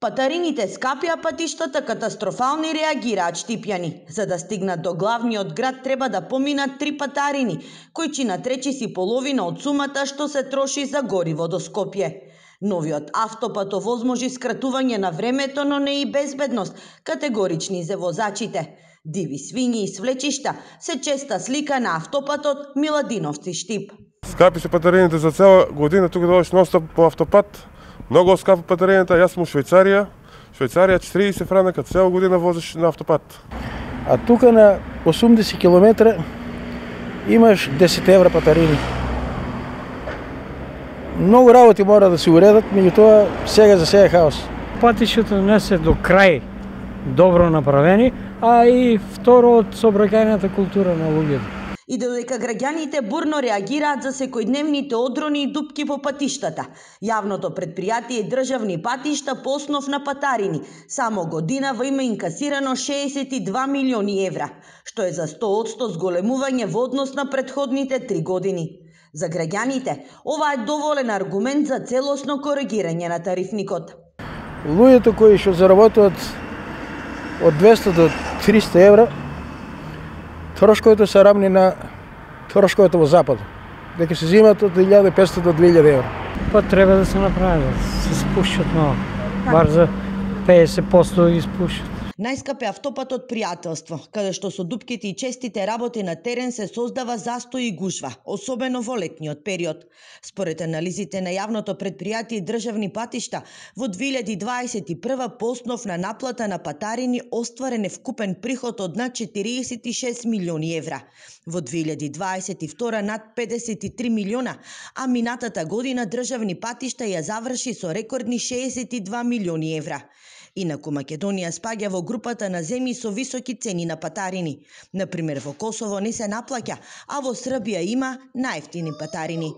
Патарините скапи, а патиштата катастрофални, реагираат Штипјани. За да стигнат до главниот град треба да поминат 3 патарини, кои чинат речиси половина од сумата што се троши за гориво до Скопје. Новиот автопат овозможи скратување на времето, но не и безбедност, категорични се возачите. Диви свињи и свлечишта се честа слика на автопатот Миладиновци-Штип. Скапи се патарините за цела година, тука да одиш нон-стоп по автопат. Много скапа патарината, јас сум Швајцарија. Швајцарија 40 франка цела година возиш на автопат. А тука на 80 км имаш 10 евра патарини. Многу работи мора да се уредат, меѓутоа сега за сега е хаос. Патишата не се до крај добро направени, а и второ од сообраќајната култура на луѓето. И додека граѓаните бурно реагираат за секојдневните одрони и дупки по патиштата, јавното предпријатие државни патишта по основ на патарини само годинава има инкасирано 62 милиони евра, што е за 100% зголемување во однос на претходните 3 години. За граѓаните, ова е доволен аргумент за целосно коригирање на тарифникот. Луѓето кои што заработуваат од 200 до 300 евра, трошковите се рамни на трошковите во Запад, дека се земат од 1500 до 2000 евра. Па треба да се направи, да се спушат малку, бар за 50% ги спушат. Најскап е автопатот Пријателство, каде што со дупките и честите работи на терен се создава застој и гужва, особено во летниот период. Според анализите на јавното предпријатие државни патишта, во 2021 по основ на наплата на патарини остварен е вкупен приход од над 46 милиони евра. Во 2022 над 53 милиона, а минатата година државни патишта ја заврши со рекордни 62 милиони евра. Инаку Македонија спаѓа во групата на земји со високи цени на патарини. Например, во Косово не се наплаќа, а во Србија има најевтини патарини.